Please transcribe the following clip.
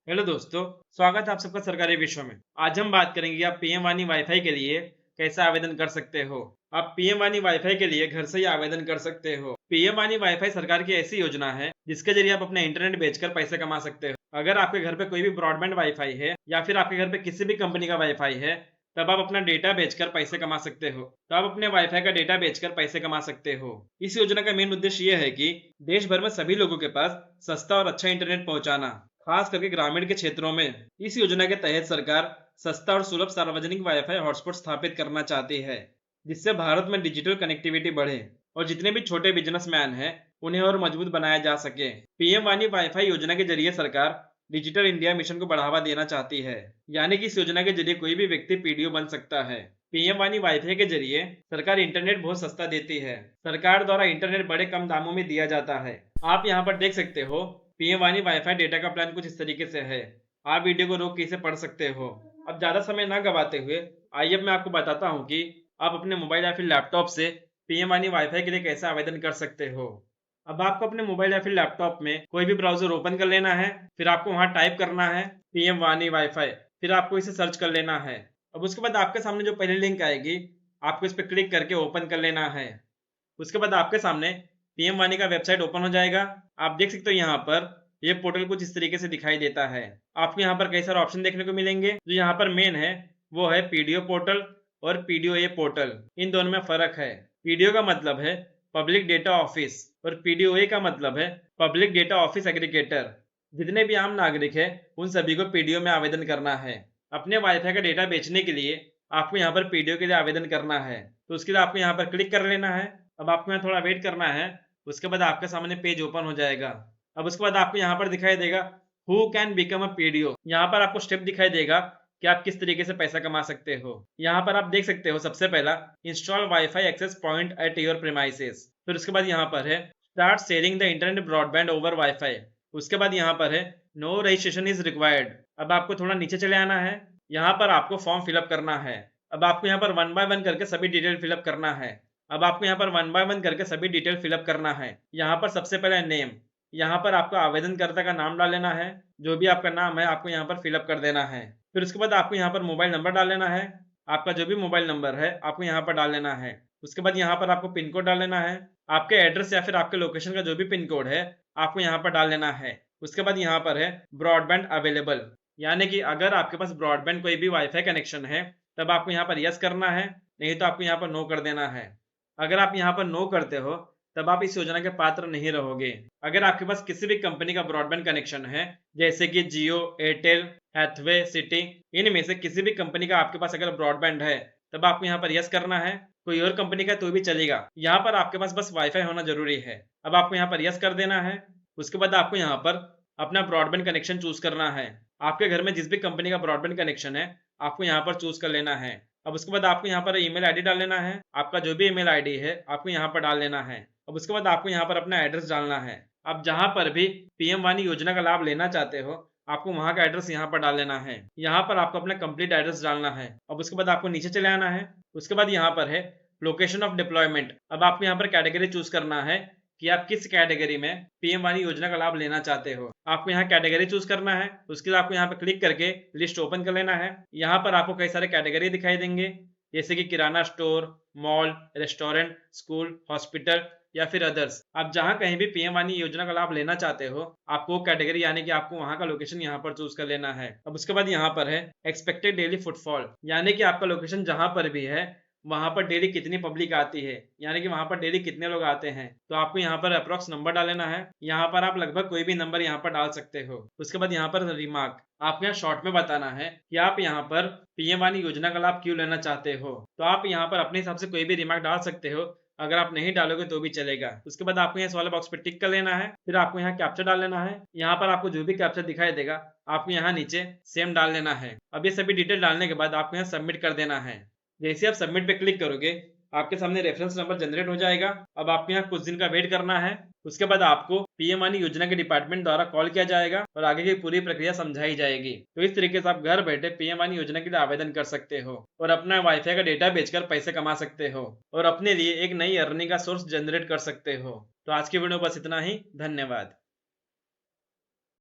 Hello दोस्तों, स्वागत है आप सबका सरकारी विषय में। आज हम बात करेंगे कि आप पीएम वानी वाईफाई के लिए कैसे आवेदन कर सकते हो। आप पीएम वानी वाईफाई के लिए घर से ही आवेदन कर सकते हो। पीएम वानी वाईफाई सरकार की ऐसी योजना है जिसके जरिए आप अपने इंटरनेट बेचकर पैसे कमा सकते हो। अगर आपके घर पे कोई भी ब्रॉडबैंड वाईफाई है या फिर आपके घर पे किसी भी कंपनी का वाईफाई है, तब आप अपना डेटा बेचकर पैसे कमा सकते हो। तो आप अपने वाईफाई का डेटा बेचकर पैसे कमा सकते हो। इस योजना का मेन उद्देश्य यह है कि देश भर में सभी लोगों के पास सस्ता और अच्छा इंटरनेट पहुंचाना, खास करके ग्रामीण के क्षेत्रों में। इस योजना के तहत सरकार सस्ता और सुलभ सार्वजनिक वाईफाई हॉटस्पॉट स्थापित करना चाहती है, जिससे भारत में डिजिटल कनेक्टिविटी बढ़े और जितने भी छोटे बिजनेसमैन हैं उन्हें और मजबूत बनाया जा सके। पीएम वानी वाईफाई योजना के जरिए सरकार डिजिटल इंडिया मिशन को बढ़ावा देना चाहती है, यानी कि इस योजना के जरिए कोई भी व्यक्ति पीडीओ बन सकता है। पीएम वानी वाईफाई के जरिए सरकार इंटरनेट बहुत सस्ता देती है। सरकार द्वारा इंटरनेट बड़े कम दामों में दिया जाता है। आप यहाँ पर देख सकते हो, पीएम वानी वाईफाई डेटा का प्लान कुछ इस तरीके से है। आप वीडियो को रोक के इसे पढ़ सकते हो। अब ज्यादा समय ना गवाते हुए आइए अब मैं आपको बताता हूँ कि आप अपने मोबाइल या फिर लैपटॉप से पीएम वानी वाईफाई के लिए कैसे आवेदन कर सकते हो। अब आपको अपने मोबाइल या फिर लैपटॉप में कोई भी ब्राउजर ओपन कर लेना है। फिर आपको वहां टाइप करना है पीएम वानी वाईफाई। फिर आपको इसे सर्च कर लेना है। अब उसके बाद आपके सामने जो पहली लिंक आएगी, आपको इस पर क्लिक करके ओपन कर लेना है। उसके बाद आपके सामने पीएम वानी का वेबसाइट ओपन हो जाएगा। आप देख सकते हो यहाँ पर ये पोर्टल कुछ इस तरीके से दिखाई देता है। आपको यहाँ पर कई सारे ऑप्शन देखने को मिलेंगे। जो यहाँ पर मेन है वो है पीडीओ पोर्टल और पीडीओए पोर्टल। इन दोनों में फर्क है। पीडीओ का मतलब है पब्लिक डेटा ऑफिस और पीडीओए का मतलब है पब्लिक डेटा ऑफिस एग्रीगेटर। जितने भी आम नागरिक है उन सभी को पीडीओ में आवेदन करना है। अपने वाईफाई का डेटा बेचने के लिए आपको यहाँ पर पीडीओ के लिए आवेदन करना है, तो उसके लिए आपको यहाँ पर क्लिक कर लेना है। अब आपको यहाँ थोड़ा वेट करना है। उसके बाद आपके सामने पेज ओपन हो जाएगा। अब उसके बाद आपको यहाँ पर दिखाई देगा who can become a PDO. यहाँ पर आपको स्टेप दिखाई देगा कि आप किस तरीके से पैसा कमा सकते हो। यहाँ पर आप देख सकते हो, सबसे पहला install wifi access point at your premises. फिर उसके बाद यहाँ पर है start sharing the internet broadband over wifi. उसके बाद यहाँ पर है नो रजिस्ट्रेशन इज रिक्वायर्ड। अब आपको थोड़ा नीचे चले आना है। यहाँ पर आपको फॉर्म फिलअप करना है। अब आपको यहाँ पर वन बाय वन करके सभी डिटेल फिलअप करना है। अब आपको यहाँ पर वन बाय वन करके सभी डिटेल फिलअप करना है। यहाँ पर सबसे पहले नेम, यहाँ पर आपका आवेदनकर्ता का नाम डाल लेना है। जो भी आपका नाम है आपको यहाँ पर फिलअप कर देना है। फिर उसके बाद आपको यहाँ पर मोबाइल नंबर डाल लेना है। आपका जो भी मोबाइल नंबर है आपको यहाँ पर डाल लेना है। उसके बाद यहाँ पर आपको पिन कोड डाल लेना है। आपके एड्रेस या फिर आपके लोकेशन का जो भी पिन कोड है आपको यहाँ पर डाल लेना है। उसके बाद यहाँ पर है ब्रॉडबैंड अवेलेबल, यानी कि अगर आपके पास ब्रॉडबैंड कोई भी वाईफाई कनेक्शन है तब आपको यहाँ पर यस करना है, नहीं तो आपको यहाँ पर नो कर देना है। अगर आप यहाँ पर नो करते हो तब आप इस योजना के पात्र नहीं रहोगे। अगर आपके पास किसी भी कंपनी का ब्रॉडबैंड कनेक्शन है, जैसे कि जियो, एयरटेल, हैथवे, सिटी, इनमें से किसी भी कंपनी का आपके पास अगर ब्रॉडबैंड है तब आपको यहाँ पर यस करना है। कोई और कंपनी का तो भी चलेगा, यहाँ पर आपके पास बस वाईफाई होना जरूरी है। अब आपको यहाँ पर यस कर देना है। उसके बाद आपको यहाँ पर अपना ब्रॉडबैंड कनेक्शन चूज करना है। आपके घर में जिस भी कंपनी का ब्रॉडबैंड कनेक्शन है आपको यहाँ पर चूज कर लेना है। अब उसके बाद आपको यहाँ पर ईमेल आईडी डाल लेना है। आपका जो भी ईमेल आईडी है आपको यहाँ पर डाल लेना है। अब उसके बाद आपको यहाँ पर अपना एड्रेस डालना है। आप जहाँ पर भी पीएम वानी योजना का लाभ लेना चाहते हो आपको वहाँ का एड्रेस यहाँ पर डाल लेना है। यहाँ पर आपको अपना कंप्लीट एड्रेस डालना है। अब उसके बाद आपको नीचे चले आना है। उसके बाद यहाँ पर है लोकेशन ऑफ डिप्लॉयमेंट। अब आपको यहाँ पर कैटेगरी चूज करना है कि आप किस कैटेगरी में पीएम वानी योजना का लाभ लेना चाहते हो। आपको यहाँ कैटेगरी चूज करना है। उसके लिए आपको यहाँ पर क्लिक करके लिस्ट ओपन कर लेना है। यहाँ पर आपको कई सारे कैटेगरी दिखाई देंगे, जैसे कि kirana store, mall, restaurant, school, hospital या फिर अदर्स। आप जहाँ कहीं भी पीएम वानी योजना का लाभ लेना चाहते हो आपको कैटेगरी यानी कि आपको वहाँ का लोकेशन यहाँ पर चूज कर लेना है। अब उसके बाद यहाँ पर है एक्सपेक्टेड डेली फुटफॉल, यानी कि आपका लोकेशन जहाँ पर भी है वहां पर डेली कितनी पब्लिक आती है, यानी कि वहां पर डेली कितने लोग आते हैं। तो आपको यहाँ पर अप्रोक्स नंबर डाल लेना है। यहाँ पर आप लगभग कोई भी नंबर यहाँ पर डाल सकते हो। उसके बाद यहाँ पर रिमार्क, आपको यहाँ शॉर्ट में बताना है कि आप यहाँ पर पीएम वानी योजना का लाभ क्यों लेना चाहते हो। तो आप यहाँ पर अपने हिसाब से कोई भी रिमार्क डाल सकते हो। अगर आप नहीं डालोगे तो भी चलेगा। उसके बाद आपको यहाँ इस वाले बॉक्स पे टिक कर लेना है। फिर आपको यहाँ कैप्चा डाल लेना है। यहाँ पर आपको जो भी कैप्चा दिखाई देगा आपको यहाँ नीचे सेम डाल लेना है। अब ये सभी डिटेल डालने के बाद आपको यहाँ सबमिट कर देना है। जैसे आप सबमिट पे क्लिक करोगे आपके सामने रेफरेंस नंबर जनरेट हो जाएगा। अब आपको यहाँ कुछ दिन का वेट करना है। उसके बाद आपको पीएम वानी योजना के डिपार्टमेंट द्वारा कॉल किया जाएगा और आगे की पूरी प्रक्रिया समझाई जाएगी। तो इस तरीके से आप घर बैठे पीएम वानी योजना के लिए आवेदन कर सकते हो और अपना वाईफाई का डेटा बेचकर पैसे कमा सकते हो और अपने लिए एक नई अर्निंग का सोर्स जनरेट कर सकते हो। तो आज की वीडियो बस इतना ही। धन्यवाद।